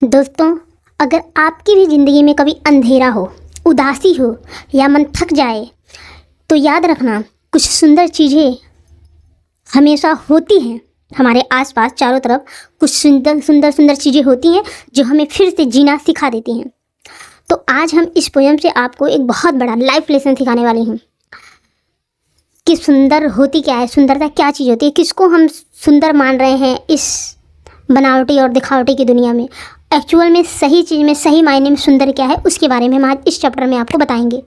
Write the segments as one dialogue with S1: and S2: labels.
S1: दोस्तों, अगर आपकी भी ज़िंदगी में कभी अंधेरा हो, उदासी हो या मन थक जाए तो याद रखना, कुछ सुंदर चीज़ें हमेशा होती हैं। हमारे आसपास चारों तरफ कुछ सुंदर सुंदर सुंदर चीज़ें होती हैं जो हमें फिर से जीना सिखा देती हैं। तो आज हम इस पोयम से आपको एक बहुत बड़ा लाइफ लेसन सिखाने वाली हूँ कि सुंदर होती क्या है, सुंदरता क्या चीज़ होती है, किसको हम सुंदर मान रहे हैं इस बनावटी और दिखावटी की दुनिया में। एक्चुअल में सही चीज़ में, सही मायने में सुंदर क्या है, उसके बारे में हम आज इस चैप्टर में आपको बताएंगे।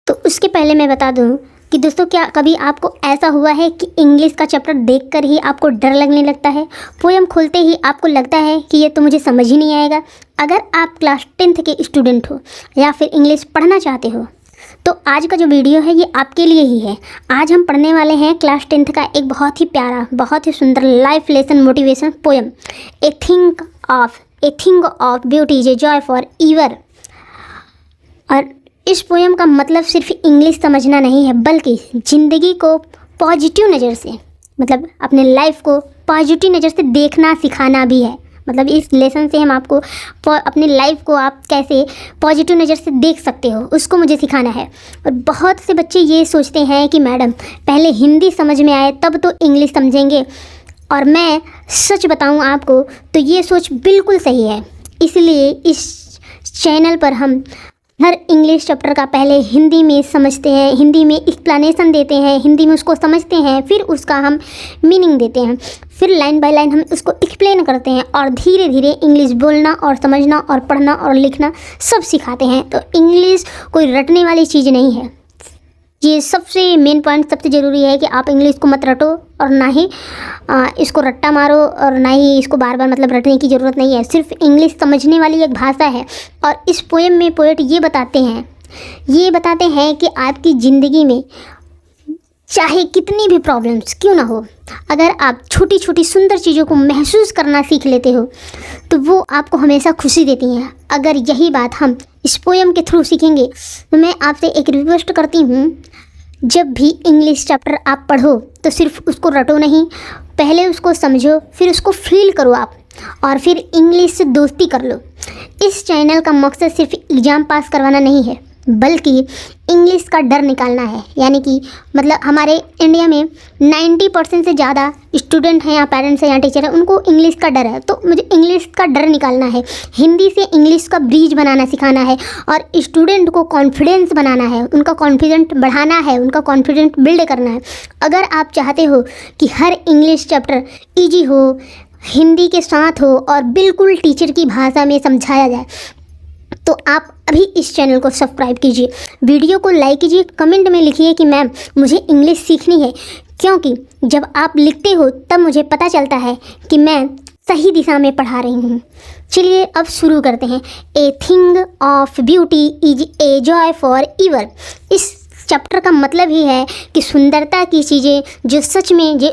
S1: तो उसके पहले मैं बता दूं कि दोस्तों, क्या कभी आपको ऐसा हुआ है कि इंग्लिश का चैप्टर देखकर ही आपको डर लगने लगता है, पोयम खोलते ही आपको लगता है कि ये तो मुझे समझ ही नहीं आएगा। अगर आप क्लास 10th के स्टूडेंट हो या फिर इंग्लिश पढ़ना चाहते हो तो आज का जो वीडियो है ये आपके लिए ही है। आज हम पढ़ने वाले हैं क्लास 10th का एक बहुत ही प्यारा, बहुत ही सुंदर life lesson motivation poem, a thing of beauty is a joy for ever. और इस पोयम का मतलब सिर्फ इंग्लिश समझना नहीं है, बल्कि ज़िंदगी को पॉजिटिव नज़र से, मतलब अपने लाइफ को पॉजिटिव नज़र से देखना सिखाना भी है। मतलब इस लेसन से हम आपको अपनी लाइफ को आप कैसे पॉजिटिव नज़र से देख सकते हो, उसको मुझे सिखाना है। और बहुत से बच्चे ये सोचते हैं कि मैडम पहले हिंदी समझ में आए तब तो इंग्लिश समझेंगे, और मैं सच बताऊं आपको तो ये सोच बिल्कुल सही है। इसलिए इस चैनल पर हम हर इंग्लिश चैप्टर का पहले हिंदी में समझते हैं, हिंदी में एक्सप्लेनेशन देते हैं, हिंदी में उसको समझते हैं, फिर उसका हम मीनिंग देते हैं, फिर लाइन बाय लाइन हम उसको एक्सप्लेन करते हैं और धीरे धीरे इंग्लिश बोलना और समझना और पढ़ना और लिखना सब सिखाते हैं। तो इंग्लिश कोई रटने वाली चीज़ नहीं है। ये सबसे मेन पॉइंट, सबसे ज़रूरी है कि आप इंग्लिश को मत रटो और ना ही इसको रट्टा मारो और ना ही इसको बार बार मतलब रटने की ज़रूरत नहीं है। सिर्फ इंग्लिश समझने वाली एक भाषा है। और इस पोएम में पोएट ये बताते हैं कि आपकी ज़िंदगी में चाहे कितनी भी प्रॉब्लम्स क्यों ना हो, अगर आप छोटी छोटी सुंदर चीज़ों को महसूस करना सीख लेते हो तो वो आपको हमेशा खुशी देती हैं। अगर यही बात हम इस पोएम के थ्रू सीखेंगे तो मैं आपसे एक रिक्वेस्ट करती हूँ, जब भी इंग्लिश चैप्टर आप पढ़ो तो सिर्फ उसको रटो नहीं, पहले उसको समझो, फिर उसको फील करो आप, और फिर इंग्लिश से दोस्ती कर लो। इस चैनल का मकसद सिर्फ एग्ज़ाम पास करवाना नहीं है, बल्कि इंग्लिश का डर निकालना है। यानी कि मतलब हमारे इंडिया में 90% से ज़्यादा स्टूडेंट हैं या पेरेंट्स हैं या टीचर हैं, उनको इंग्लिश का डर है। तो मुझे इंग्लिश का डर निकालना है, हिंदी से इंग्लिश का ब्रिज बनाना सिखाना है और स्टूडेंट को कॉन्फिडेंस बनाना है, उनका कॉन्फिडेंट बढ़ाना है, उनका कॉन्फिडेंट बिल्ड करना है। अगर आप चाहते हो कि हर इंग्लिश चैप्टर ईजी हो, हिंदी के साथ हो और बिल्कुल टीचर की भाषा में समझाया जाए, तो आप अभी इस चैनल को सब्सक्राइब कीजिए, वीडियो को लाइक कीजिए, कमेंट में लिखिए कि मैम मुझे इंग्लिश सीखनी है, क्योंकि जब आप लिखते हो तब मुझे पता चलता है कि मैं सही दिशा में पढ़ा रही हूँ। चलिए अब शुरू करते हैं। A thing of beauty is a joy for ever. इस चैप्टर का मतलब ही है कि सुंदरता की चीज़ें जो सच में, जो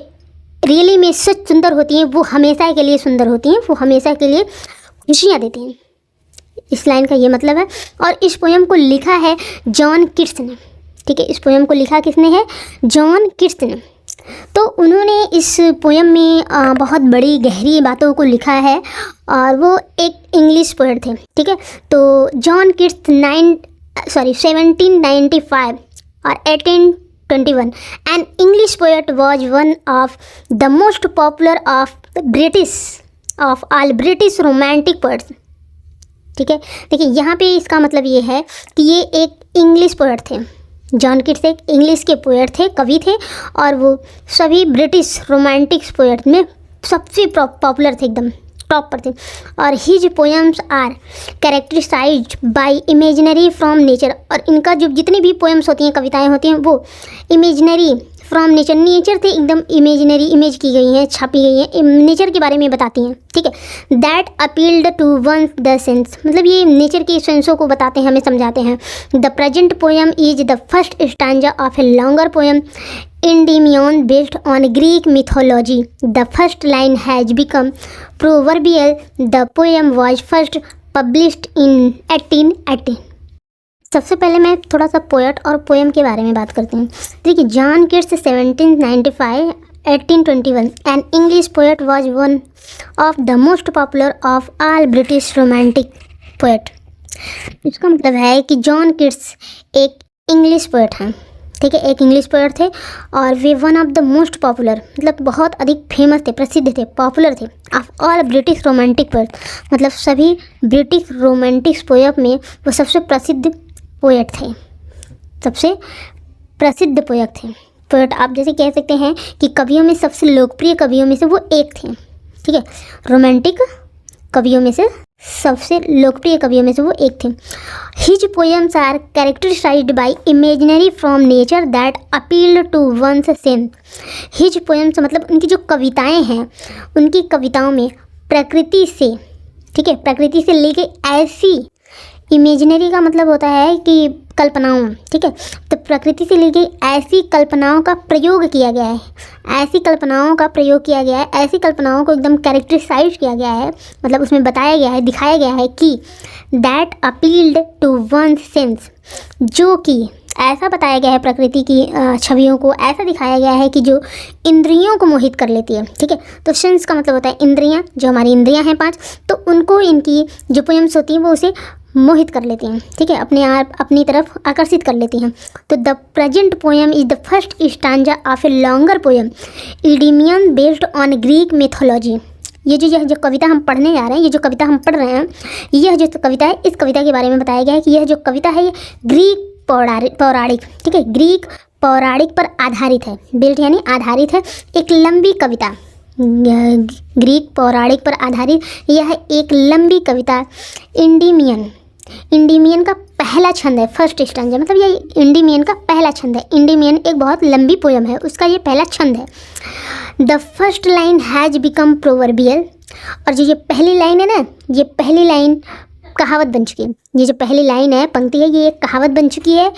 S1: रियली में सच सुंदर होती हैं, वो हमेशा के लिए सुंदर होती हैं, वो हमेशा के लिए खुशियाँ देती हैं। इस लाइन का ये मतलब है। और इस पोएम को लिखा है जॉन कीट्स ने। ठीक है, इस पोएम को लिखा किसने है? जॉन कीट्स ने। तो उन्होंने इस पोएम में बहुत बड़ी गहरी बातों को लिखा है और वो एक इंग्लिश पोएट थे। ठीक है, तो जॉन कीट्स 1795 और 1821 an English poet was one of the most popular of all British romantic poets. ठीक है, देखिए यहाँ पे इसका मतलब ये है कि ये एक इंग्लिश पोएट थे। जॉन कीट्स एक इंग्लिश के पोएट थे, कवि थे, और वो सभी ब्रिटिश रोमांटिक पोएट में सबसे पॉपुलर थे, एकदम टॉप पर थे। और his poems are characterized by imaginary from nature. और इनका जो जितनी भी पोएम्स होती हैं, कविताएं होती हैं, वो इमेजिनरी फ्रॉम नेचर, नेचर से एकदम इमेजिनरी इमेज की गई हैं, छापी गई हैं, नेचर के बारे में बताती हैं। ठीक है, that appealed to one the sense, मतलब ये नेचर के सेंसों को बताते हैं, हमें समझाते हैं। The present poem is the first stanza of a longer poem Endymion based on Greek mythology. The first line has become proverbial. The poem was first published in 1818. सबसे पहले मैं थोड़ा सा पोएट और पोएम के बारे में बात करती हूँ। देखिए, John Keats 1795 1821, an English poet was one of the most popular of all British romantic poet. इसका मतलब है कि जॉन किट्स एक इंग्लिश पोएट हैं, ठीक है, एक इंग्लिश पोएट थे और वे one of the most popular, मतलब बहुत अधिक फेमस थे, प्रसिद्ध थे, पॉपुलर थे, of all British romantic poet, मतलब सभी ब्रिटिश रोमांटिक पोएट में वो सबसे प्रसिद्ध पोएट थे, सबसे प्रसिद्ध पोएट थे। पोएट आप जैसे कह सकते हैं कि कवियों में सबसे लोकप्रिय कवियों में से वो एक थे, ठीक है, रोमांटिक कवियों में से सबसे लोकप्रिय कवियों में से वो एक थे। His poems are characterized by imaginary from nature that appeal to one's sense. His poems मतलब उनकी जो कविताएं हैं, उनकी कविताओं में प्रकृति से, ठीक है, प्रकृति से लेके ऐसी, इमेजिनरी का मतलब होता है कि कल्पनाओं, ठीक है, तो प्रकृति से ली गई ऐसी कल्पनाओं का प्रयोग किया गया है, ऐसी कल्पनाओं का प्रयोग किया गया है, ऐसी कल्पनाओं को एकदम कैरेक्टराइज किया गया है, मतलब उसमें बताया गया है, दिखाया गया है कि that appealed to one's sense, जो कि ऐसा बताया गया है, प्रकृति की छवियों को ऐसा दिखाया गया है कि जो इंद्रियों को मोहित कर लेती है, ठीक है। तो सेंस का मतलब होता है इंद्रियां, जो हमारी इंद्रियां हैं 5, तो उनको इनकी जो पोएम्स होती हैं वो उसे मोहित कर लेती हैं, ठीक है, अपने आप अपनी तरफ आकर्षित कर लेती हैं। तो the present poem is the first stanza of a longer poem Endymion based on Greek mythology. यह जो कविता हम पढ़ने जा रहे हैं, ये जो कविता हम पढ़ रहे हैं, यह जो कविता है, इस कविता के बारे में बताया गया है कि यह जो कविता है ये ग्रीक पौराणिक, ठीक है, ग्रीक पौराणिक पर आधारित है। बेल्ट यानी आधारित है, एक लंबी कविता, ग्रीक पौराणिक पर आधारित यह एक लंबी कविता इंडीमियन का पहला छंद है, फर्स्ट स्टैंजा, मतलब ये इंडीमियन का पहला छंद है। इंडीमियन एक बहुत लंबी पोयम है, उसका ये पहला छंद है। The first line has become proverbial, और जो ये पहली लाइन है ना, ये पहली लाइन कहावत बन चुकी है। ये जो पहली लाइन है, पंक्ति है, ये एक कहावत बन चुकी है।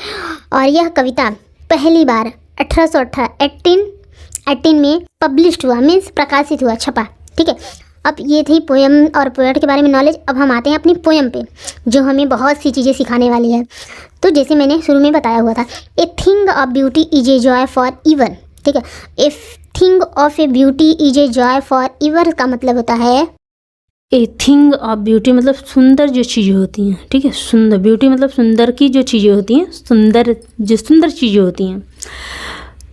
S1: और यह कविता पहली बार 1818 में पब्लिश्ड हुआ, मीन्स प्रकाशित हुआ, छपा, ठीक है। अब ये थी पोएम और पोएट के बारे में नॉलेज। अब हम आते हैं अपनी पोएम पे, जो हमें बहुत सी चीज़ें सिखाने वाली है। तो जैसे मैंने शुरू में बताया हुआ था, a thing of beauty is a joy for even, ठीक है। A thing of a beauty is a joy for ever का मतलब होता है,
S2: ए थिंग ऑफ ब्यूटी मतलब सुंदर जो चीज़ें होती हैं, ठीक है, सुंदर, ब्यूटी मतलब सुंदर की जो चीज़ें होती हैं, सुंदर जो सुंदर चीज़ें होती हैं।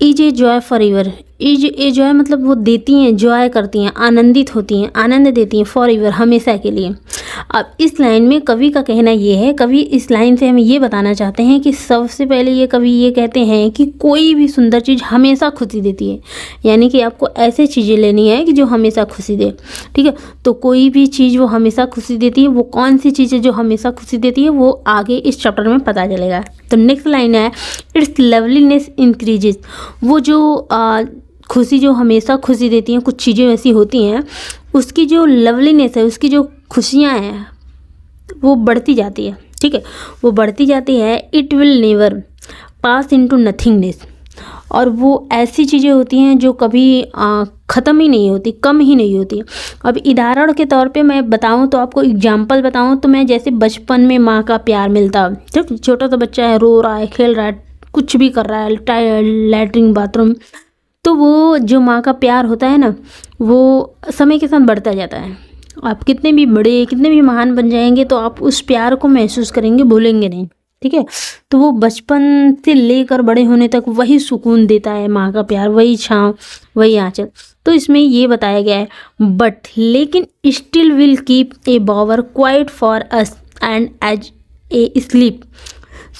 S2: Is a joy for ever, is a Joy मतलब वो देती हैं, जॉय करती हैं, आनंदित होती हैं, आनंद देती हैं, फॉर एवर हमेशा के लिए। अब इस लाइन में कवि का कहना ये है, कवि इस लाइन से हमें ये बताना चाहते हैं कि सबसे पहले ये कवि ये कहते हैं कि कोई भी सुंदर चीज़ हमेशा खुशी देती है, यानी कि आपको ऐसे चीज़ें लेनी है कि जो हमेशा खुशी दे, ठीक है। तो कोई भी चीज़ वो हमेशा खुशी देती है, वो कौन सी चीज़ है जो हमेशा खुशी देती है, वो आगे इस चैप्टर में पता चलेगा। तो नेक्स्ट लाइन है, इट्स लवलीनेस इंक्रीजेज, वो जो खुशी जो हमेशा खुशी देती हैं, कुछ चीज़ें ऐसी होती हैं, उसकी जो लवलीनेस है, उसकी जो खुशियाँ हैं वो बढ़ती जाती है, ठीक है, वो बढ़ती जाती है। It will never pass into nothingness, और वो ऐसी चीज़ें होती हैं जो कभी ख़त्म ही नहीं होती, कम ही नहीं होती। अब उदाहरण के तौर पे मैं बताऊं तो आपको एग्जांपल बताऊं तो मैं जैसे बचपन में माँ का प्यार मिलता, ठीक, छोटा सा बच्चा है, रो रहा है, खेल रहा है, कुछ भी कर रहा है, लैट्रिन बाथरूम, तो वो जो माँ का प्यार होता है ना, वो समय के साथ बढ़ता जाता है। आप कितने भी बड़े, कितने भी महान बन जाएंगे तो आप उस प्यार को महसूस करेंगे, भूलेंगे नहीं, ठीक है। तो वो बचपन से लेकर बड़े होने तक वही सुकून देता है, माँ का प्यार, वही छाँव, वही आंचल। तो इसमें ये बताया गया है, बट लेकिन still will keep a bower quiet for us and as a sleep.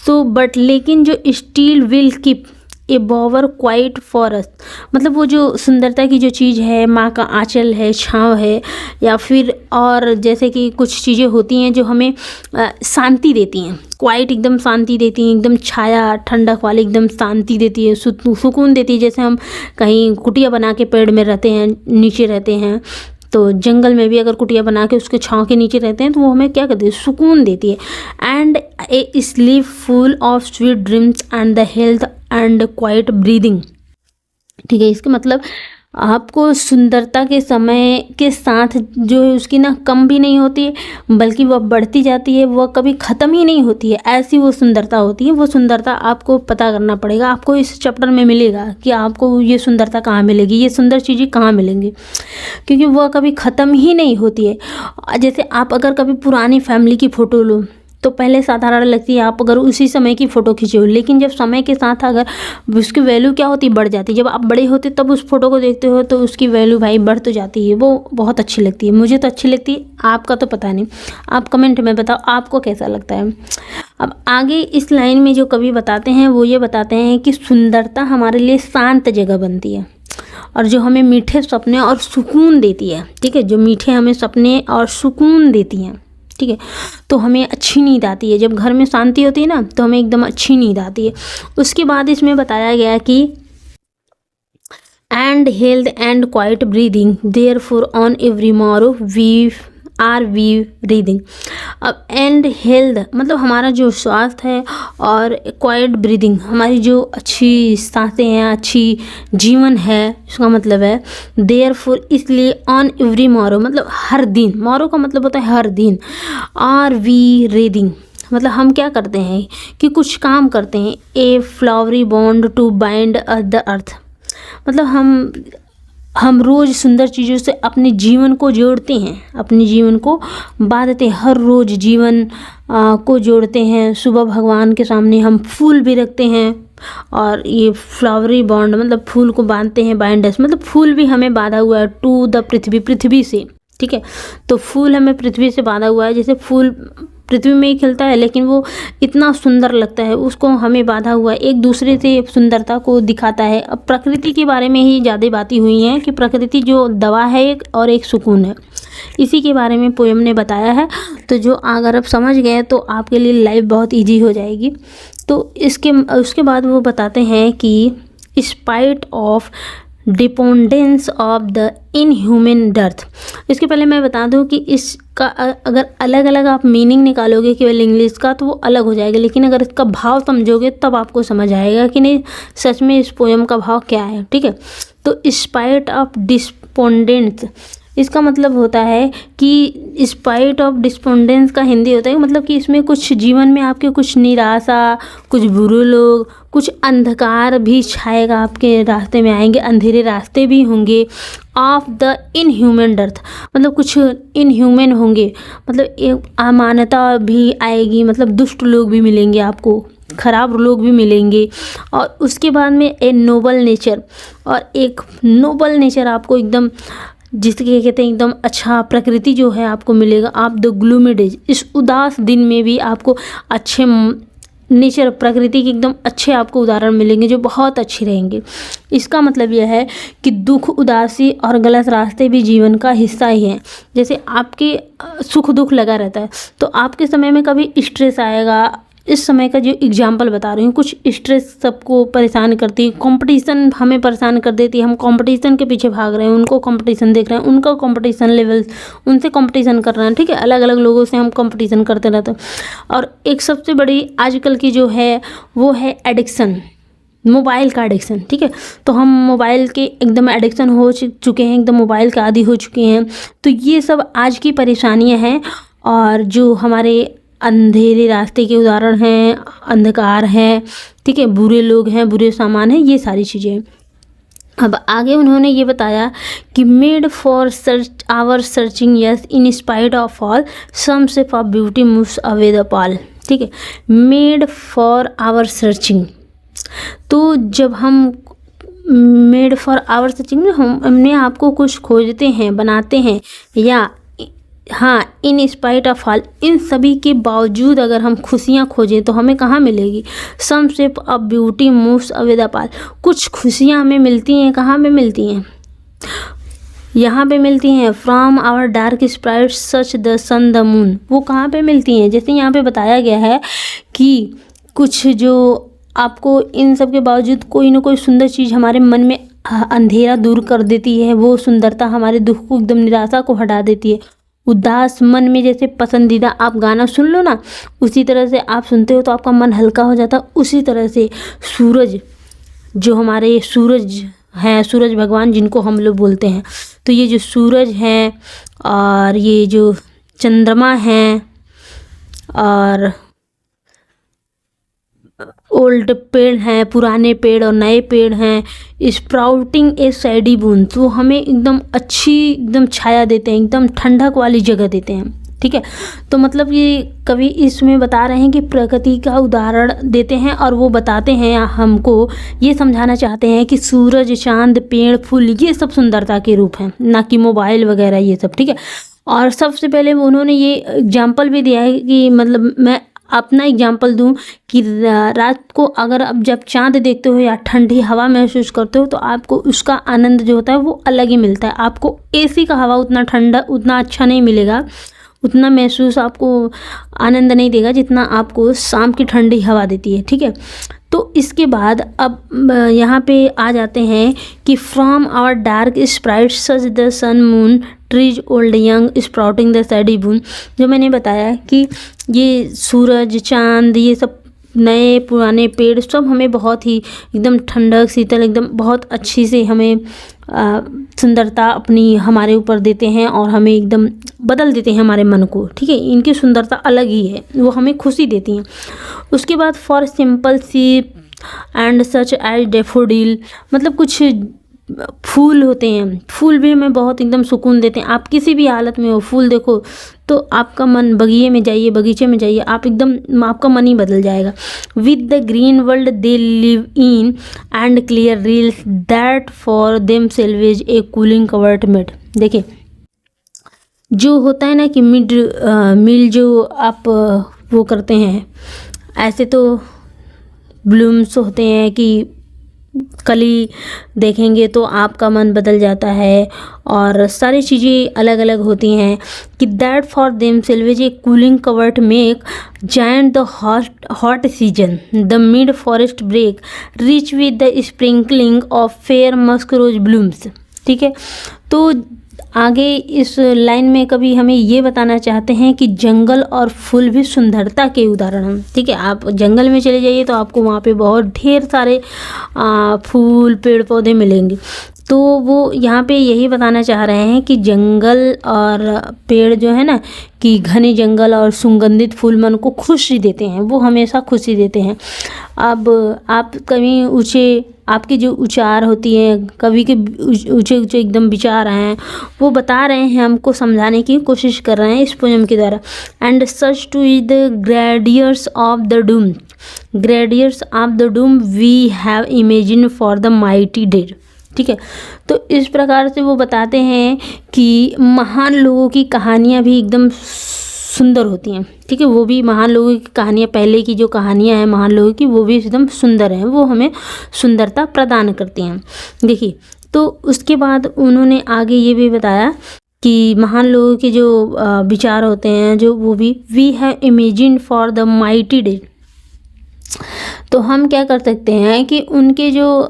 S2: So but लेकिन जो still will keep a bower quiet for us, मतलब वो जो सुंदरता की जो चीज़ है, माँ का आंचल है, छाँव है, या फिर और जैसे कि कुछ चीज़ें होती हैं जो हमें शांति देती हैं, क्वाइट एकदम शांति देती हैं, एकदम छाया ठंडक वाली एकदम शांति देती है, सुकून देती है। जैसे हम कहीं कुटिया बना के पेड़ में रहते हैं, नीचे रहते हैं, तो जंगल में भी अगर कुटिया बना के उसके छाँव के नीचे रहते हैं तो वो हमें क्या करती है, सुकून देती है। And A sleep full of sweet dreams and the health and quiet breathing, ठीक है। इसका मतलब आपको सुंदरता के समय के साथ जो है उसकी ना कम भी नहीं होती है, बल्कि वह बढ़ती जाती है, वह कभी ख़त्म ही नहीं होती है। ऐसी वो सुंदरता होती है। वो सुंदरता आपको पता करना पड़ेगा। आपको इस चैप्टर में मिलेगा कि आपको ये सुंदरता कहाँ मिलेगी, ये सुंदर चीज़ें कहाँ मिलेंगी, क्योंकि वह कभी ख़त्म ही नहीं होती है। जैसे आप अगर कभी पुरानी फैमिली की फ़ोटो लो तो पहले साधारण लगती है, आप अगर उसी समय की फ़ोटो खींचे हो, लेकिन जब समय के साथ अगर उसकी वैल्यू क्या होती है, बढ़ जाती है। जब आप बड़े होते तब उस फ़ोटो को देखते हो तो उसकी वैल्यू भाई बढ़ तो जाती है। वो बहुत अच्छी लगती है, मुझे तो अच्छी लगती है, आपका तो पता नहीं। आप कमेंट में बताओ आपको कैसा लगता है। अब आगे इस लाइन में जो कवि बताते हैं वो ये बताते हैं कि सुंदरता हमारे लिए शांत जगह बनती है और जो हमें मीठे सपने और सुकून देती है। ठीक है, जो मीठे हमें सपने और सुकून देती हैं। ठीक है, तो हमें अच्छी नींद आती है। जब घर में शांति होती है ना तो हमें एकदम अच्छी नींद आती है। उसके बाद इसमें बताया गया कि and health and quiet breathing therefore on every morrow we breathing. अब एंड हेल्थ मतलब हमारा जो स्वास्थ्य है, और क्वाइट ब्रीदिंग हमारी जो अच्छी सांसें हैं, अच्छी जीवन है, इसका मतलब है देयरफॉर इसलिए ऑन एवरी मॉरो मतलब हर दिन, मॉरो का मतलब होता है हर दिन, ब्रीदिंग मतलब हम क्या करते हैं कि कुछ काम करते हैं। A flowery bond to bind the earth मतलब हम रोज़ सुंदर चीज़ों से अपने जीवन को जोड़ते हैं, अपने जीवन को बांधते हैं, हर रोज़ जीवन को जोड़ते हैं। सुबह भगवान के सामने हम फूल भी रखते हैं, और ये फ्लावरी बॉन्ड मतलब फूल को बांधते हैं, बाइंडर्स मतलब फूल भी हमें बांधा हुआ है टू द पृथ्वी से। ठीक है, तो फूल हमें पृथ्वी से बांधा हुआ है। जैसे फूल पृथ्वी में ही खिलता है लेकिन वो इतना सुंदर लगता है, उसको हमें बांधा हुआ है, एक दूसरे से सुंदरता को दिखाता है। अब प्रकृति के बारे में ही ज़्यादा बातें हुई हैं कि प्रकृति जो दवा है एक और एक सुकून है, इसी के बारे में पोएम ने बताया है। तो जो अगर आप समझ गए तो आपके लिए लाइफ बहुत ईजी हो जाएगी। तो उसके बाद वो बताते हैं कि spite of dependence of the inhuman dearth. इसके पहले मैं बता दूं कि इसका अगर अलग अलग आप मीनिंग निकालोगे केवल इंग्लिश का तो वो अलग हो जाएगा, लेकिन अगर इसका भाव समझोगे तब आपको समझ आएगा कि नहीं सच में इस पोएम का भाव क्या है। ठीक है, तो स्पाइट ऑफ डिस्पोंडेंस इसका मतलब होता है कि स्पाइट ऑफ डिस्पोंडेंस का हिंदी होता है मतलब कि इसमें कुछ जीवन में आपके कुछ निराशा, कुछ बुरे लोग, कुछ अंधकार भी छाएगा, आपके रास्ते में आएंगे, अंधेरे रास्ते भी होंगे। ऑफ द इनह्यूमन डर्थ मतलब कुछ इनह्यूमन होंगे, मतलब एक अमानता भी आएगी, मतलब दुष्ट लोग भी मिलेंगे आपको, खराब लोग भी मिलेंगे। और उसके बाद में ए नोबल नेचर, और एक नोबल नेचर आपको एकदम जिसके कहते हैं एकदम अच्छा प्रकृति जो है आपको मिलेगा। आप द ग्लूमी डेज इस उदास दिन में भी आपको अच्छे नेचर प्रकृति के एकदम अच्छे आपको उदाहरण मिलेंगे जो बहुत अच्छे रहेंगे। इसका मतलब यह है कि दुख, उदासी और गलत रास्ते भी जीवन का हिस्सा ही हैं। जैसे आपके सुख दुख लगा रहता है तो आपके समय में कभी स्ट्रेस आएगा। इस समय का जो एग्जाम्पल बता रही हूँ, कुछ स्ट्रेस सबको परेशान करती है, कंपटीशन हमें परेशान कर देती है, हम कंपटीशन के पीछे भाग रहे हैं, उनको कंपटीशन देख रहे हैं, उनका कंपटीशन लेवल, उनसे कंपटीशन कर रहे हैं। ठीक है, अलग अलग लोगों से हम कंपटीशन करते रहते हैं। और एक सबसे बड़ी आजकल की जो है वो है एडिक्शन, मोबाइल का एडिक्शन। ठीक है, तो हम मोबाइल के एकदम एडिक्शन हो चुके हैं, एकदम मोबाइल के आदी हो चुके हैं। तो ये सब आज की परेशानियां हैं, और जो हमारे अंधेरे रास्ते के उदाहरण हैं, अंधकार है, ठीक है, बुरे लोग हैं, बुरे सामान हैं, ये सारी चीज़ें। अब आगे उन्होंने ये बताया कि made for search our searching yes in spite of all some shape of beauty moves away the pall. ठीक है, मेड फॉर आवर सर्चिंग, तो जब हम मेड फॉर आवर सर्चिंग हमने आपको कुछ खोजते हैं, बनाते हैं, या हाँ इन स्पाइट ऑफ ऑल इन सभी के बावजूद अगर हम खुशियाँ खोजें तो हमें कहाँ मिलेगी। Some shape of beauty moves away the pall, कुछ खुशियाँ हमें मिलती हैं, कहाँ पे मिलती हैं, यहाँ पे मिलती हैं। From our dark sprite such the sun the moon, वो कहाँ पे मिलती हैं। जैसे यहाँ पे बताया गया है कि कुछ जो आपको इन सब के बावजूद कोई ना कोई सुंदर चीज़ हमारे मन में अंधेरा दूर कर देती है, वो सुंदरता हमारे दुख को एकदम निराशा को हटा देती है। उदास मन में जैसे पसंदीदा आप गाना सुन लो ना, उसी तरह से आप सुनते हो तो आपका मन हल्का हो जाता है। उसी तरह से सूरज, जो हमारे सूरज हैं सूरज भगवान जिनको हम लोग बोलते हैं। तो ये जो सूरज हैं और ये जो चंद्रमा हैं और ओल्ड पेड़ हैं, पुराने पेड़ और नए पेड़ हैं, स्प्राउटिंग ए सैडी बूंद, तो हमें एकदम अच्छी एकदम छाया देते हैं, एकदम ठंडक वाली जगह देते हैं। ठीक है, तो मतलब ये कवि इसमें बता रहे हैं कि प्रकृति का उदाहरण देते हैं और वो बताते हैं हमको ये समझाना चाहते हैं कि सूरज, चांद, पेड़, फूल ये सब सुंदरता के रूप हैं, ना कि मोबाइल वगैरह ये सब। ठीक है, और सबसे पहले उन्होंने ये एग्जाम्पल भी दिया है कि मतलब मैं अपना एग्जाम्पल दूं कि रात को अगर अब जब चांद देखते हो या ठंडी हवा महसूस करते हो तो आपको उसका आनंद जो होता है वो अलग ही मिलता है। आपको एसी का हवा उतना ठंडा उतना अच्छा नहीं मिलेगा, उतना महसूस आपको आनंद नहीं देगा जितना आपको शाम की ठंडी हवा देती है। ठीक है, तो इसके बाद अब यहाँ पे आ जाते हैं कि from our dark spirits such the sun moon trees old young sprouting the shady boon, जो मैंने बताया कि ये सूरज, चांद, ये सब नए पुराने पेड़ सब हमें बहुत ही एकदम ठंडक, शीतल, एकदम बहुत अच्छी से हमें सुंदरता अपनी हमारे ऊपर देते हैं और हमें एकदम बदल देते हैं हमारे मन को। ठीक है, इनकी सुंदरता अलग ही है, वो हमें खुशी देती हैं। उसके बाद for simple sea and such as daffodil, मतलब कुछ फूल होते हैं, फूल भी हमें बहुत एकदम सुकून देते हैं। आप किसी भी हालत में हो, फूल देखो तो आपका मन बगीचे में जाइए, बगीचे में जाइए, आप एकदम आपका मन ही बदल जाएगा। With the green world they live in and clear reels that for themselves a cooling covert made. देखिए जो होता है ना कि मिल जो आप वो करते हैं, ऐसे तो ब्लूम्स होते हैं कि कली देखेंगे तो आपका मन बदल जाता है और सारी चीज़ें अलग अलग होती हैं कि that for themselves a cooling covert make giant the hot season the mid forest brake rich with the sprinkling of fair musk rose blooms. ठीक है, तो आगे इस लाइन में कभी हमें ये बताना चाहते हैं कि जंगल और फूल भी सुंदरता के उदाहरण हैं। ठीक है, आप जंगल में चले जाइए तो आपको वहाँ पे बहुत ढेर सारे फूल, पेड़ पौधे मिलेंगे। तो वो यहाँ पे यही बताना चाह रहे हैं कि जंगल और पेड़ जो है ना कि घने जंगल और सुगंधित फूल मन को खुशी देते हैं, वो हमेशा खुशी देते हैं। अब आप कभी ऊँचे आपकी जो उच्चार होती हैं, कवि के ऊँचे ऊँचे एकदम विचार हैं, वो बता रहे हैं, हमको समझाने की कोशिश कर रहे हैं इस पोएम के द्वारा। And such too is the grandeurs of the doom, grandeurs of the doom we have imagine for the mighty dead. ठीक है, तो इस प्रकार से वो बताते हैं कि महान लोगों की कहानियाँ भी एकदम सुंदर होती हैं। ठीक है, वो भी महान लोगों की कहानियाँ, पहले की जो कहानियाँ हैं महान लोगों की, वो भी एकदम सुंदर हैं, वो हमें सुंदरता प्रदान करती हैं। देखिए, तो उसके बाद उन्होंने आगे ये भी बताया कि महान लोगों के जो विचार होते हैं जो वो भी we have imagine for the mighty day. तो हम क्या कर सकते हैं कि उनके जो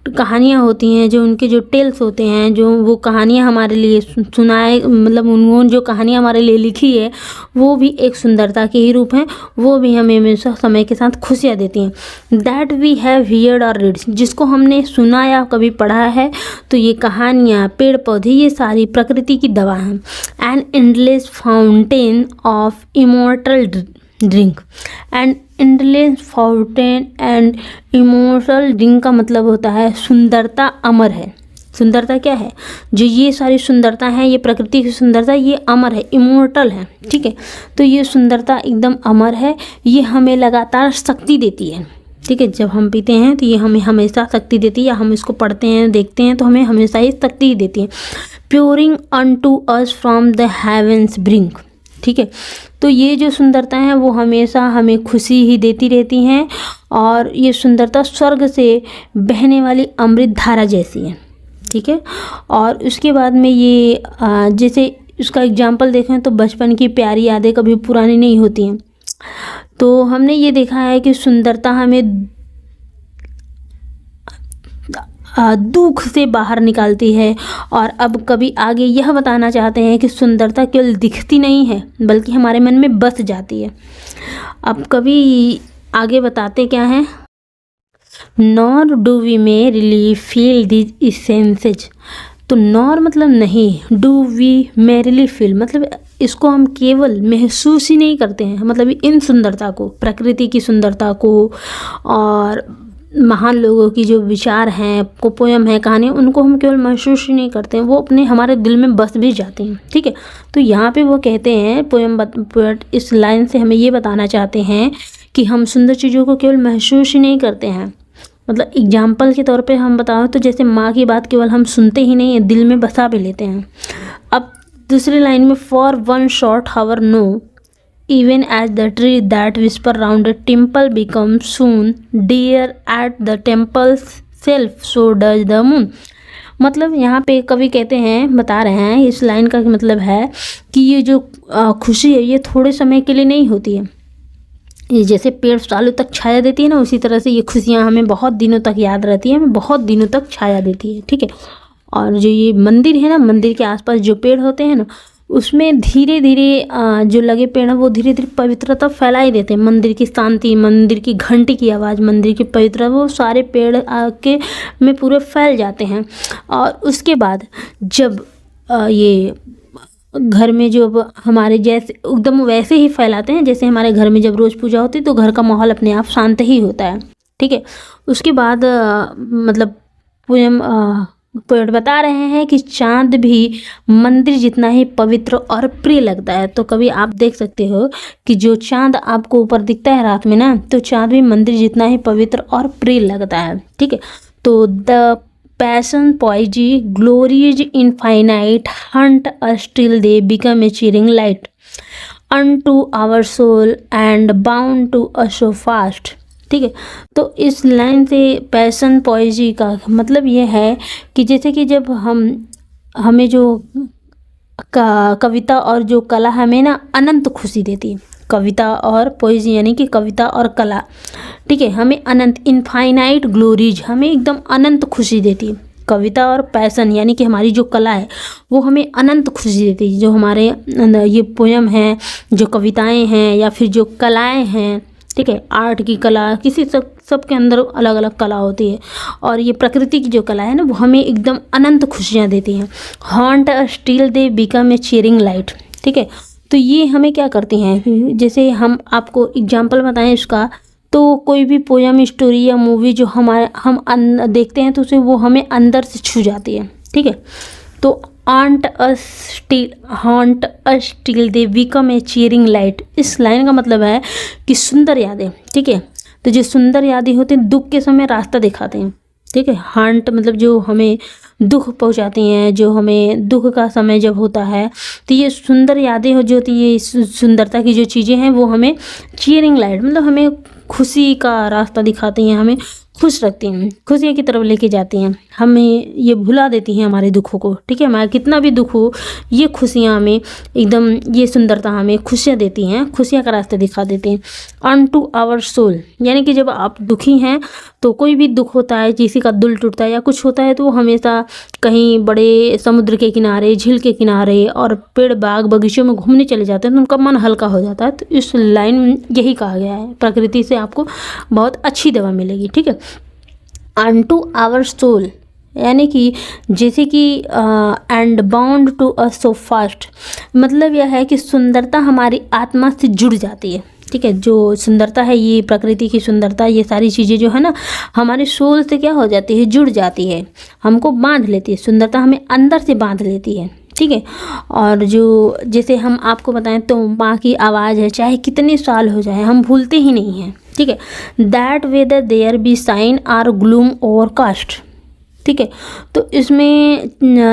S2: कहानियाँ होती हैं, जो उनके जो टेल्स होते हैं, जो वो कहानियाँ हमारे लिए सुनाए, मतलब उन्होंने जो कहानियाँ हमारे लिए लिखी है वो भी एक सुंदरता के ही रूप हैं, वो भी हमें हमेशा समय के साथ खुशियाँ देती हैं। दैट वी हैव हियर्ड और रीड, जिसको हमने सुना या कभी पढ़ा है, तो ये कहानियाँ, पेड़ पौधे, ये सारी प्रकृति की दवा हैं। An endless fountain of immortal drink, and endless fountain and immortal drink का मतलब होता है सुंदरता अमर है। सुंदरता क्या है? जो ये सारी सुंदरता है, ये प्रकृति की सुंदरता, ये अमर है, इमोर्टल है। ठीक है, तो ये सुंदरता एकदम अमर है, ये हमें लगातार शक्ति देती है। ठीक है, जब हम पीते हैं तो ये हमें हमेशा शक्ति देती है, या हम इसको पढ़ते हैं, देखते हैं तो हमें हमेशा ही शक्ति देती है। Pouring unto us from the heaven's brink. ठीक है, तो ये जो सुंदरता है वो हमेशा हमें खुशी ही देती रहती हैं, और ये सुंदरता स्वर्ग से बहने वाली अमृत धारा जैसी है। ठीक है, और उसके बाद में ये जैसे उसका एग्जाम्पल देखें तो बचपन की प्यारी यादें कभी पुरानी नहीं होती हैं। तो हमने ये देखा है कि सुंदरता हमें दुख से बाहर निकालती है, और अब कभी आगे यह बताना चाहते हैं कि सुंदरता केवल दिखती नहीं है बल्कि हमारे मन में बस जाती है। अब कभी आगे बताते क्या हैं, nor do we merely feel this essences. तो नॉर मतलब नहीं, डू वी मेरिली फील मतलब इसको हम केवल महसूस ही नहीं करते हैं, मतलब इन सुंदरता को, प्रकृति की सुंदरता को और महान लोगों की जो विचार हैं, को पोयम है, कहानी, उनको हम केवल महसूस ही नहीं करते हैं, वो अपने हमारे दिल में बस भी जाते हैं। ठीक है, तो यहाँ पे वो कहते हैं पोएट इस लाइन से हमें ये बताना चाहते हैं कि हम सुंदर चीज़ों को केवल महसूस ही नहीं करते हैं। मतलब एग्जाम्पल के तौर पे हम बताओ तो जैसे माँ की बात केवल हम सुनते ही नहीं है, दिल में बसा भी लेते हैं। अब दूसरी लाइन में for one short hour no even as the tree that whisper round a temple becomes soon dear at the temple's self, so does the moon। मतलब यहाँ पे कवि कहते हैं, बता रहे हैं, इस लाइन का मतलब है कि ये जो खुशी है ये थोड़े समय के लिए नहीं होती है। ये जैसे पेड़ सालों तक छाया देती है ना, उसी तरह से ये खुशियाँ हमें बहुत दिनों तक याद रहती है, हमें बहुत दिनों तक छाया देती है। ठीक है, और जो ये मंदिर है ना, मंदिर के आसपास जो पेड़ होते हैं ना, उसमें धीरे धीरे जो लगे पेड़ हैं वो धीरे धीरे पवित्रता फैला ही देते हैं। मंदिर की शांति, मंदिर की घंटी की आवाज़, मंदिर की पवित्रता, वो सारे पेड़ आके में पूरे फैल जाते हैं। और उसके बाद जब ये घर में जो हमारे जैसे एकदम वैसे ही फैलाते हैं जैसे हमारे घर में जब रोज़ पूजा होती है तो घर का माहौल अपने आप शांत ही होता है। ठीक है, उसके बाद मतलब पोयम पोएट बता रहे हैं कि चांद भी मंदिर जितना ही पवित्र और प्रिय लगता है। तो कभी आप देख सकते हो कि जो चांद आपको ऊपर दिखता है रात में ना, तो चांद भी मंदिर जितना ही पवित्र और प्रिय लगता है। ठीक है, तो the passion poesy glories infinite haunt us till they become a cheering light unto our soul and bound to us so fast. ठीक है, तो इस लाइन से पैशन पोएजी का मतलब ये है कि जैसे कि जब हमें जो कविता और जो कला हमें ना अनंत खुशी देती है। कविता और पोएजी यानी कि कविता और कला, ठीक है, हमें अनंत इनफाइनाइट ग्लोरीज, हमें एकदम अनंत खुशी देती है। कविता और पैशन यानी कि हमारी जो कला है वो हमें अनंत खुशी देती है। जो हमारे ये पोयम है, जो कविताएं हैं या फिर जो कलाएं हैं, ठीक है, आर्ट की कला, किसी सब के अंदर अलग अलग कला होती है, और ये प्रकृति की जो कला है ना वो हमें एकदम अनंत खुशियाँ देती हैं। Haunt still they become a cheering light. ठीक है, तो ये हमें क्या करती हैं, जैसे हम आपको एग्जाम्पल बताएं इसका, तो कोई भी पोयम, स्टोरी या मूवी जो हम देखते हैं तो उसे वो हमें अंदर से छू जाती है। ठीक है, तो haunt us still they become a cheering light, इस लाइन का मतलब है कि सुंदर यादें, ठीक है, तो जो सुंदर यादें होती हैं दुख के समय रास्ता दिखाते हैं। ठीक है, हॉन्ट मतलब जो हमें दुख पहुंचाती हैं, जो हमें दुख का समय जब होता है तो ये सुंदर यादें हो जो होती है, ये सुंदरता की जो चीज़ें हैं वो हमें चीयरिंग लाइट मतलब हमें खुशी का रास्ता दिखाती हैं, हमें खुश रखती हैं, खुशियों की तरफ लेके जाती हैं, हमें ये भुला देती हैं हमारे दुखों को। ठीक है, हमारा कितना भी दुख हो, ये खुशियाँ हमें एकदम, ये सुंदरता हमें खुशियाँ देती हैं, खुशियाँ का रास्ता दिखा देती हैं। अन टू आवर सोल यानी कि जब आप दुखी हैं तो कोई भी दुख होता है, किसी का दिल टूटता है या कुछ होता है तो वो हमेशा कहीं बड़े समुद्र के किनारे, झील के किनारे और पेड़ बाग बगीचों में घूमने चले जाते हैं तो उनका मन हल्का हो जाता है। तो इस लाइन में यही कहा गया है, प्रकृति से आपको बहुत अच्छी दवा मिलेगी। ठीक है, अनटू आवर सोल यानी कि जैसे कि and bound to us so fast, मतलब यह है कि सुंदरता हमारी आत्मा से जुड़ जाती है। ठीक है, जो सुंदरता है, ये प्रकृति की सुंदरता, ये सारी चीज़ें जो है ना हमारे सोल से क्या हो जाती है, जुड़ जाती है, हमको बांध लेती है, सुंदरता हमें अंदर से बांध लेती है। ठीक है, और जो जैसे हम आपको बताएं तो माँ की आवाज़ है, चाहे कितने साल हो जाए हम भूलते ही नहीं हैं। ठीक है, that whether there be shine or gloom overcast. ठीक है, तो इसमें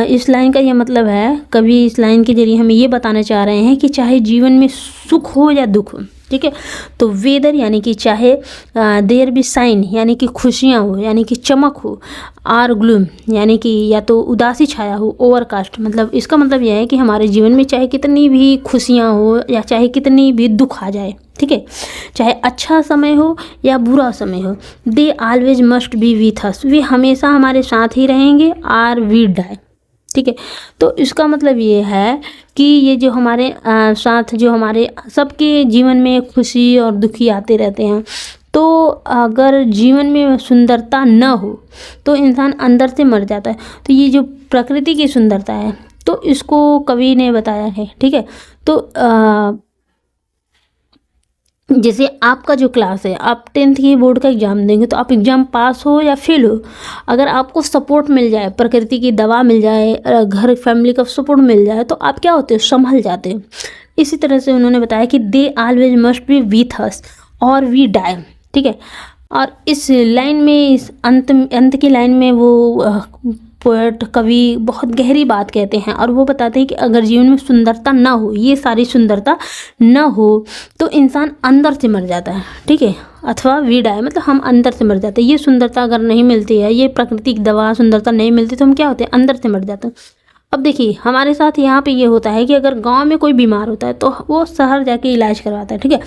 S2: इस लाइन का ये मतलब है, कवि इस लाइन के जरिए हमें ये बताना चाह रहे हैं कि चाहे जीवन में सुख हो या दुख हो, ठीक है, तो वेदर यानी कि चाहे देयर बी साइन यानी कि खुशियाँ हो, यानी कि चमक हो, आर ग्लूम यानी कि या तो उदासी छाया हो, ओवरकास्ट मतलब इसका मतलब यह है कि हमारे जीवन में चाहे कितनी भी खुशियाँ हो या चाहे कितनी भी दुख आ जाए, ठीक है, चाहे अच्छा समय हो या बुरा समय हो, they always must be with us, वे हमेशा हमारे साथ ही रहेंगे, आर वी डाई। ठीक है, तो इसका मतलब ये है कि ये जो हमारे साथ, जो हमारे सबके जीवन में खुशी और दुखी आते रहते हैं, तो अगर जीवन में सुंदरता न हो तो इंसान अंदर से मर जाता है। तो ये जो प्रकृति की सुंदरता है तो इसको कवि ने बताया है, ठीक है। तो जैसे आपका जो क्लास है, आप 10th की बोर्ड का एग्ज़ाम देंगे तो आप एग्ज़ाम पास हो या फेल हो, अगर आपको सपोर्ट मिल जाए, प्रकृति की दवा मिल जाए, घर फैमिली का सपोर्ट मिल जाए तो आप क्या होते हो, संभल जाते हो। इसी तरह से उन्होंने बताया कि दे ऑलवेज मस्ट बी विथ अस और वी डाई, ठीक है। और इस लाइन में, इस अंत की लाइन में वो पोएट कवि बहुत गहरी बात कहते हैं और वो बताते हैं कि अगर जीवन में सुंदरता ना हो, ये सारी सुंदरता ना हो तो इंसान अंदर से मर जाता है, ठीक है। अथवा वी डाई मतलब हम अंदर से मर जाते हैं। ये सुंदरता अगर नहीं मिलती है, ये प्राकृतिक दवा सुंदरता नहीं मिलती तो हम क्या होते हैं, अंदर से मर जाते हैं। अब देखिए हमारे साथ यहाँ पे ये होता है कि अगर गांव में कोई बीमार होता है तो वो शहर जाके इलाज करवाता है, ठीक है।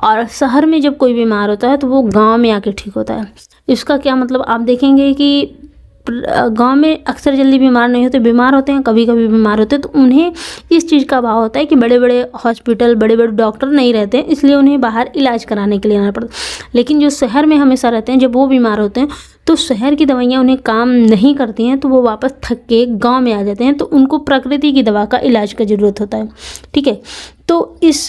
S2: और शहर में जब कोई बीमार होता है तो वो गांव में आके ठीक होता है। इसका क्या मतलब, आप देखेंगे कि गांव में अक्सर जल्दी बीमार नहीं होते, बीमार होते हैं कभी कभी बीमार होते हैं, तो उन्हें इस चीज़ का अभाव होता है कि बड़े बड़े हॉस्पिटल, बड़े बड़े डॉक्टर नहीं रहते हैं, इसलिए उन्हें बाहर इलाज कराने के लिए आना पड़ता है। लेकिन जो शहर में हमेशा रहते हैं, जब वो बीमार होते हैं तो शहर की दवाइयाँ उन्हें काम नहीं करती हैं तो वो वापस थक के गाँव में आ जाते हैं, तो उनको प्रकृति की दवा का इलाज का ज़रूरत होता है, ठीक है। तो इस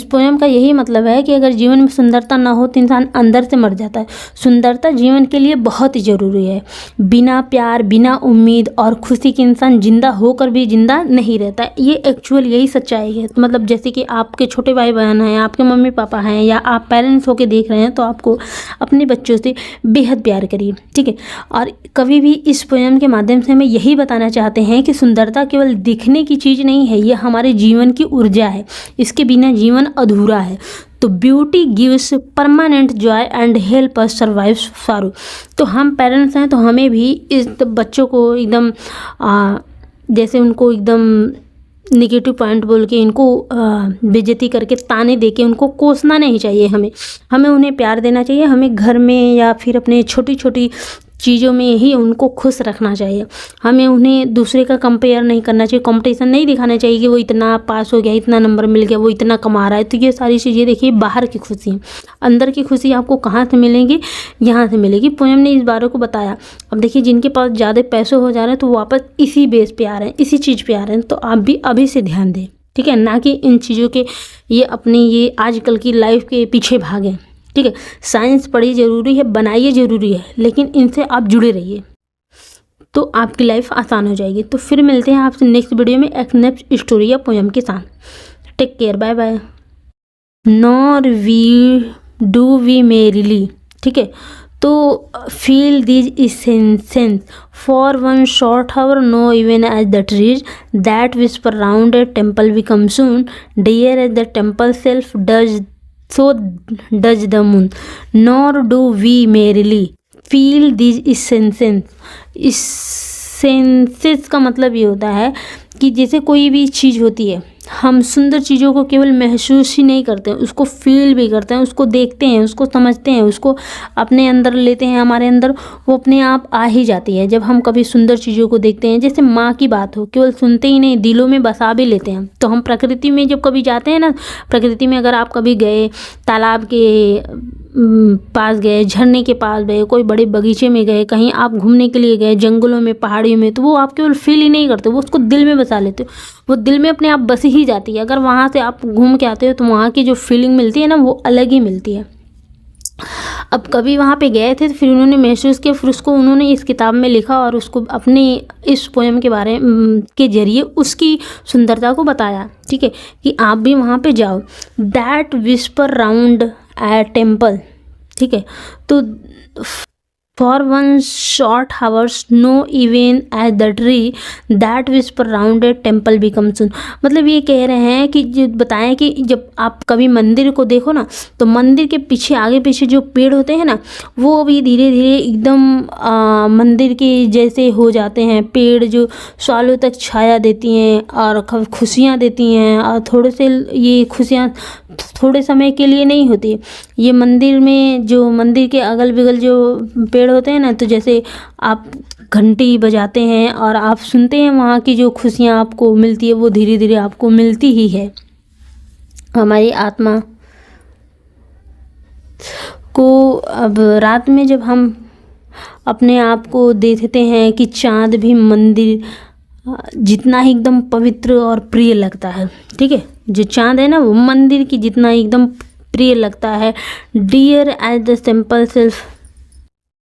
S2: पोएम का यही मतलब है कि अगर जीवन में सुंदरता ना हो तो इंसान अंदर से मर जाता है। सुंदरता जीवन के लिए बहुत ही ज़रूरी है। बिना प्यार, बिना उम्मीद और खुशी के इंसान जिंदा होकर भी जिंदा नहीं रहता। ये एक्चुअल यही सच्चाई है। मतलब जैसे कि आपके छोटे भाई बहन हैं, आपके मम्मी पापा हैं, या आप पेरेंट्स होकर देख रहे हैं तो आपको अपने बच्चों से बेहद प्यार करिए, ठीक है। और कभी भी इस पोएम के माध्यम से हमें यही बताना चाहते हैं कि सुंदरता केवल दिखने की चीज़ नहीं है, ये हमारे जीवन की ऊर्जा है, इसके बिना जीवन अधूरा है। तो beauty gives permanent Joy and help us survive सारू। तो हम पेरेंट्स हैं तो हमें भी इस बच्चों को एकदम जैसे उनको एकदम निगेटिव पॉइंट बोल के, इनको बेइज्जती करके, ताने दे के उनको कोसना नहीं चाहिए। हमें उन्हें प्यार देना चाहिए। हमें घर में या फिर अपने छोटी छोटी चीज़ों में ही उनको खुश रखना चाहिए। हमें उन्हें दूसरे का कंपेयर नहीं करना चाहिए, कंपटीशन नहीं दिखाना चाहिए कि वो इतना पास हो गया, इतना नंबर मिल गया, वो इतना कमा रहा है। तो ये सारी चीज़ें देखिए बाहर की खुशी है। अंदर की खुशी आपको कहाँ से मिलेगी, यहाँ से मिलेगी। पोएम ने इस बारे को बताया। अब देखिए जिनके पास ज़्यादा पैसे हो जा रहे हैं तो वापस इसी बेस पे आ रहे हैं, इसी चीज़ पे आ रहे हैं। तो आप भी अभी से ध्यान दें, ठीक है, ना कि इन चीज़ों के ये अपनी ये आजकल की लाइफ के पीछे भागें, ठीक है। साइंस पढ़ी ज़रूरी है, बनाइए ज़रूरी है, लेकिन इनसे आप जुड़े रहिए तो आपकी लाइफ आसान हो जाएगी। तो फिर मिलते हैं आपसे नेक्स्ट वीडियो में एक नेक्स्ट स्टोरी या पोएम के साथ। Take care, bye bye. Nor we do we merely, ठीक है। तो feel these essences for one short hour, no even as the trees that whisper round a temple become soon, dear as the temple self does so does the moon, nor do we merely feel these essences। essences का मतलब ये होता है कि जैसे कोई भी चीज़ होती है, हम सुंदर चीज़ों को केवल महसूस ही नहीं करते हैं, उसको फील भी करते हैं, उसको देखते हैं, उसको समझते हैं, उसको अपने अंदर लेते हैं। हमारे अंदर वो अपने आप आ ही जाती है जब हम कभी सुंदर चीज़ों को देखते हैं। जैसे माँ की बात हो, केवल सुनते ही नहीं, दिलों में बसा भी लेते हैं। तो हम प्रकृति में जब कभी जाते हैं ना, प्रकृति में अगर आप कभी गए, तालाब के पास गए, झरने के पास गए, कोई बड़े बगीचे में गए, कहीं आप घूमने के लिए गए, जंगलों में, पहाड़ियों में, तो वो आप केवल फील ही नहीं करते, वो उसको दिल में बसा लेते हो। वो दिल में अपने आप बस ही जाती है। अगर वहाँ से आप घूम के आते हो तो वहाँ की जो फीलिंग मिलती है ना, वो अलग ही मिलती है। अब कभी वहाँ पे गए थे तो फिर उन्होंने महसूस किया, फिर उसको उन्होंने इस किताब में लिखा और उसको अपने इस पोएम के बारे के जरिए उसकी सुंदरता को बताया, ठीक है, कि आप भी वहाँ पे जाओ। That whisper round a temple, ठीक है। तो for one short hours, no even as the tree that whisper round a temple become soon. मतलब ये कह रहे हैं कि जो बताएं कि जब आप कभी मंदिर को देखो ना, तो मंदिर के पीछे, आगे पीछे जो पेड़ होते हैं ना, वो भी धीरे धीरे एकदम मंदिर के जैसे हो जाते हैं। पेड़ जो सालों तक छाया देती हैं और खुशियाँ देती हैं, और थोड़े से ये खुशियाँ थोड़े समय के लिए नहीं होती। ये मंदिर में जो मंदिर के अगल बगल जो पेड़ होते हैं ना, तो जैसे आप घंटी बजाते हैं और आप सुनते हैं, वहाँ की जो खुशियाँ आपको मिलती है वो धीरे धीरे आपको मिलती ही है। हमारी आत्मा को अब रात में जब हम अपने आप को देखते हैं कि चाँद भी मंदिर जितना ही एकदम पवित्र और प्रिय लगता है, ठीक है। जो चाँद है ना वो मंदिर की जितना एकदम प्रिय लगता है। Dear as the simple self